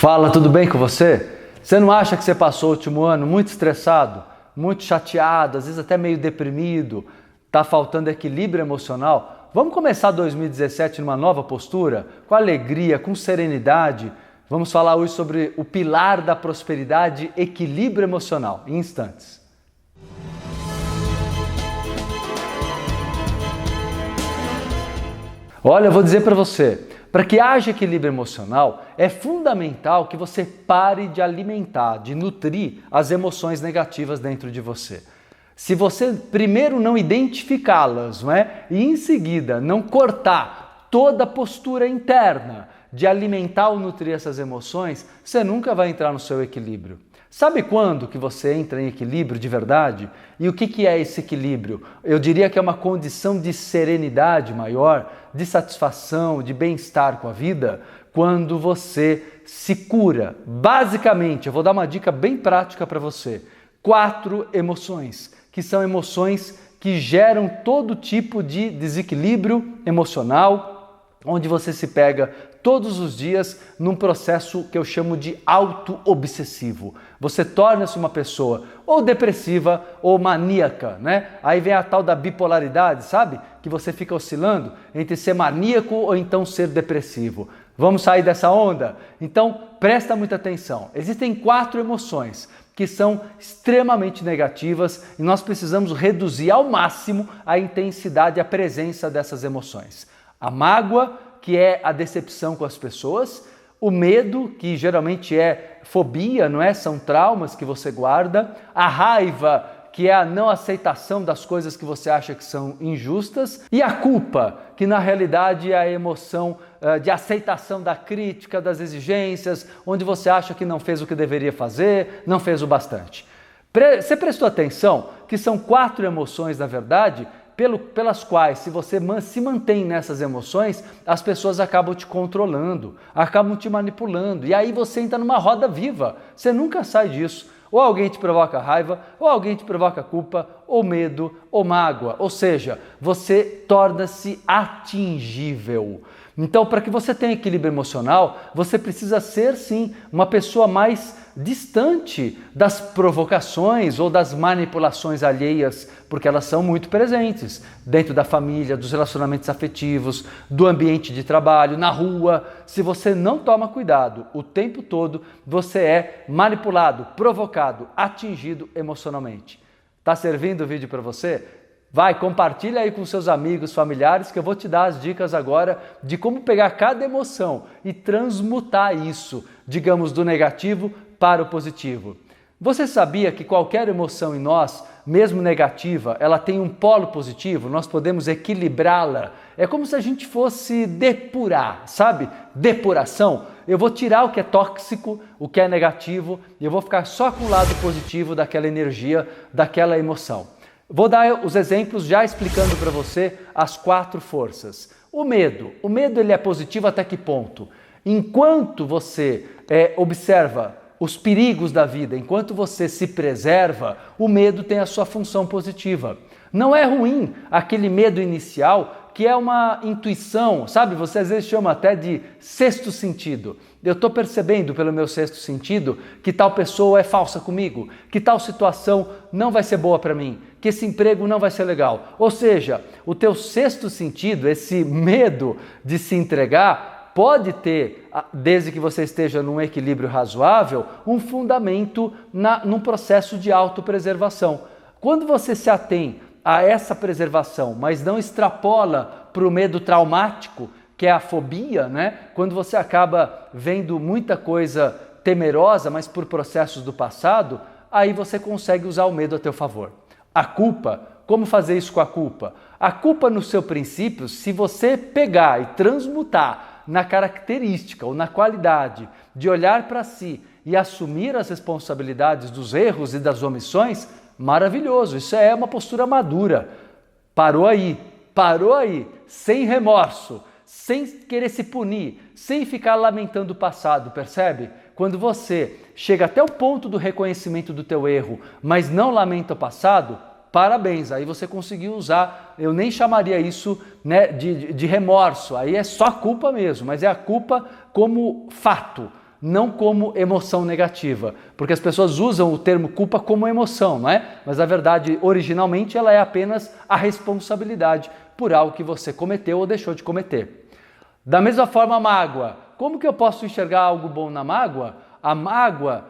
Fala, tudo bem com você? Você não acha que você passou o último ano muito estressado, muito chateado, às vezes até meio deprimido, tá faltando equilíbrio emocional? Vamos começar 2017 numa nova postura, com alegria, com serenidade. Vamos falar hoje sobre o pilar da prosperidade, equilíbrio emocional, em instantes. Olha, eu vou dizer para você, para que haja equilíbrio emocional, é fundamental que você pare de alimentar, de nutrir as emoções negativas dentro de você. Se você primeiro não identificá-las, não é? E em seguida não cortar toda a postura interna de alimentar ou nutrir essas emoções, você nunca vai entrar no seu equilíbrio. Sabe quando que você entra em equilíbrio de verdade? E o que é esse equilíbrio? Eu diria que é uma condição de serenidade maior, de satisfação, de bem-estar com a vida, quando você se cura. Basicamente, eu vou dar uma dica bem prática para você. 4 emoções, que são emoções que geram todo tipo de desequilíbrio emocional, onde você se pega todos os dias num processo que eu chamo de auto-obsessivo. Você torna-se uma pessoa ou depressiva ou maníaca, né? Aí vem a tal da bipolaridade, sabe? Que você fica oscilando entre ser maníaco ou então ser depressivo. Vamos sair dessa onda? Então, presta muita atenção. Existem 4 emoções que são extremamente negativas e nós precisamos reduzir ao máximo a intensidade e a presença dessas emoções. A mágoa, que é a decepção com as pessoas, o medo, que geralmente é fobia, não é? São traumas que você guarda, a raiva, que é a não aceitação das coisas que você acha que são injustas, e a culpa, que na realidade é a emoção de aceitação da crítica, das exigências, onde você acha que não fez o que deveria fazer, não fez o bastante. Você prestou atenção que são 4 emoções, na verdade, pelas quais, se você se mantém nessas emoções, as pessoas acabam te controlando, acabam te manipulando, e aí você entra numa roda viva, você nunca sai disso. Ou alguém te provoca raiva, ou alguém te provoca culpa, ou medo, ou mágoa, ou seja, você torna-se atingível. Então, para que você tenha equilíbrio emocional, você precisa ser, sim, uma pessoa mais distante das provocações ou das manipulações alheias, porque elas são muito presentes dentro da família, dos relacionamentos afetivos, do ambiente de trabalho, na rua. Se você não toma cuidado o tempo todo, você é manipulado, provocado, atingido emocionalmente. Tá servindo o vídeo para você? Vai, compartilha aí com seus amigos, familiares, que eu vou te dar as dicas agora de como pegar cada emoção e transmutar isso, digamos, do negativo para o positivo. Você sabia que qualquer emoção em nós, mesmo negativa, ela tem um polo positivo? Nós podemos equilibrá-la. É como se a gente fosse depurar, sabe? Depuração. Eu vou tirar o que é tóxico, o que é negativo, e eu vou ficar só com o lado positivo daquela energia, daquela emoção. Vou dar os exemplos já explicando para você as 4 forças. O medo ele é positivo até que ponto? Enquanto você observa os perigos da vida, enquanto você se preserva, o medo tem a sua função positiva. Não é ruim aquele medo inicial, que é uma intuição, sabe? Você às vezes chama até de sexto sentido. Eu estou percebendo pelo meu sexto sentido que tal pessoa é falsa comigo, que tal situação não vai ser boa para mim, que esse emprego não vai ser legal. Ou seja, o teu sexto sentido, esse medo de se entregar, pode ter, desde que você esteja num equilíbrio razoável, um fundamento num processo de autopreservação. Quando você se atém a essa preservação, mas não extrapola para o medo traumático, que é a fobia, né? Quando você acaba vendo muita coisa temerosa, mas por processos do passado, aí você consegue usar o medo a teu favor. A culpa, como fazer isso com a culpa? A culpa, no seu princípio, se você pegar e transmutar na característica ou na qualidade de olhar para si e assumir as responsabilidades dos erros e das omissões, maravilhoso, isso é uma postura madura. Parou aí, sem remorso, sem querer se punir, sem ficar lamentando o passado, percebe? Quando você chega até o ponto do reconhecimento do teu erro, mas não lamenta o passado, parabéns, aí você conseguiu usar, eu nem chamaria isso, né, de remorso, aí é só culpa mesmo, mas é a culpa como fato. não como emoção negativa, porque as pessoas usam o termo culpa como emoção, não é? Mas na verdade, originalmente, ela é apenas a responsabilidade por algo que você cometeu ou deixou de cometer. Da mesma forma, a mágoa. Como que eu posso enxergar algo bom na mágoa? A mágoa,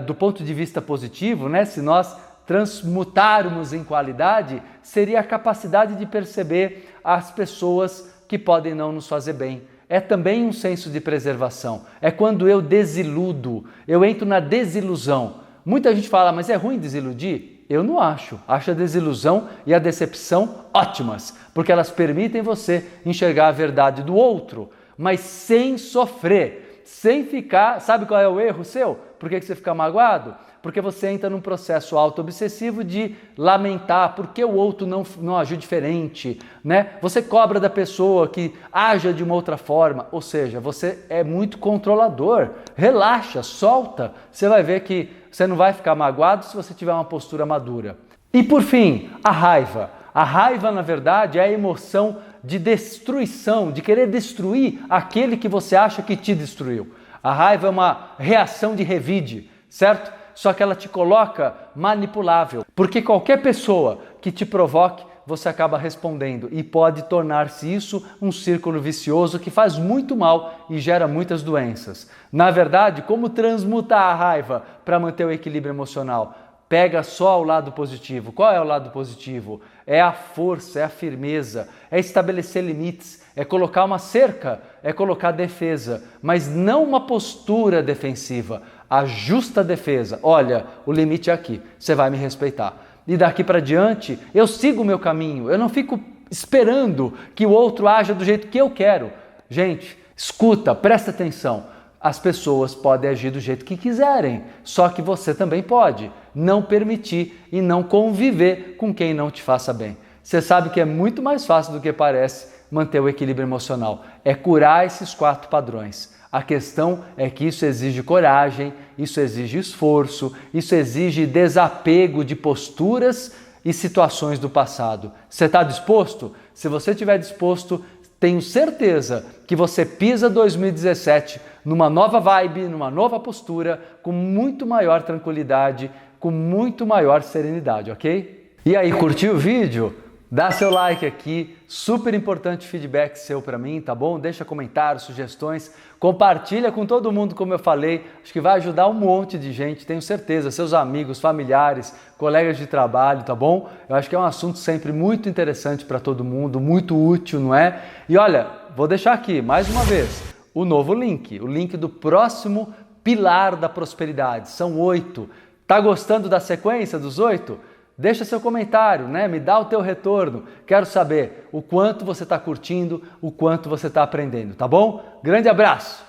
do ponto de vista positivo, né, se nós transmutarmos em qualidade, seria a capacidade de perceber as pessoas que podem não nos fazer bem. É também um senso de preservação. É quando eu desiludo, eu entro na desilusão. Muita gente fala, mas é ruim desiludir? Eu não acho. Acho a desilusão e a decepção ótimas, porque elas permitem você enxergar a verdade do outro, mas sem sofrer, sem ficar... Sabe qual é o erro seu? Por que você fica magoado? Porque você entra num processo auto-obsessivo de lamentar por que o outro não agiu diferente, né? Você cobra da pessoa que haja de uma outra forma, ou seja, você é muito controlador. Relaxa, solta, você vai ver que você não vai ficar magoado se você tiver uma postura madura. E por fim, a raiva. A raiva, na verdade, é a emoção de destruição, de querer destruir aquele que você acha que te destruiu. A raiva é uma reação de revide, certo? Só que ela te coloca manipulável, porque qualquer pessoa que te provoque, você acaba respondendo e pode tornar-se isso um círculo vicioso que faz muito mal e gera muitas doenças. Na verdade, como transmutar a raiva para manter o equilíbrio emocional? Pega só o lado positivo. Qual é o lado positivo? É a força, é a firmeza, é estabelecer limites, é colocar uma cerca, é colocar defesa, mas não uma postura defensiva, a justa defesa. Olha, o limite é aqui, você vai me respeitar. E daqui para diante, eu sigo o meu caminho, eu não fico esperando que o outro haja do jeito que eu quero. Gente, escuta, presta atenção. As pessoas podem agir do jeito que quiserem, só que você também pode não permitir e não conviver com quem não te faça bem. Você sabe que é muito mais fácil do que parece manter o equilíbrio emocional, é curar esses 4 padrões. A questão é que isso exige coragem, isso exige esforço, isso exige desapego de posturas e situações do passado. Você está disposto? Se você estiver disposto, tenho certeza que você pisa 2017 numa nova vibe, numa nova postura, com muito maior tranquilidade, com muito maior serenidade, ok? E aí, curtiu o vídeo? Dá seu like aqui, super importante feedback seu para mim, tá bom? Deixa comentários, sugestões, compartilha com todo mundo, como eu falei, acho que vai ajudar um monte de gente, tenho certeza, seus amigos, familiares, colegas de trabalho, tá bom? Eu acho que é um assunto sempre muito interessante para todo mundo, muito útil, não é? E olha, vou deixar aqui, mais uma vez, o novo link, o link do próximo pilar da prosperidade, são 8. Tá gostando da sequência dos 8? Deixa seu comentário, né? Me dá o teu retorno. Quero saber o quanto você está curtindo, o quanto você está aprendendo, tá bom? Grande abraço!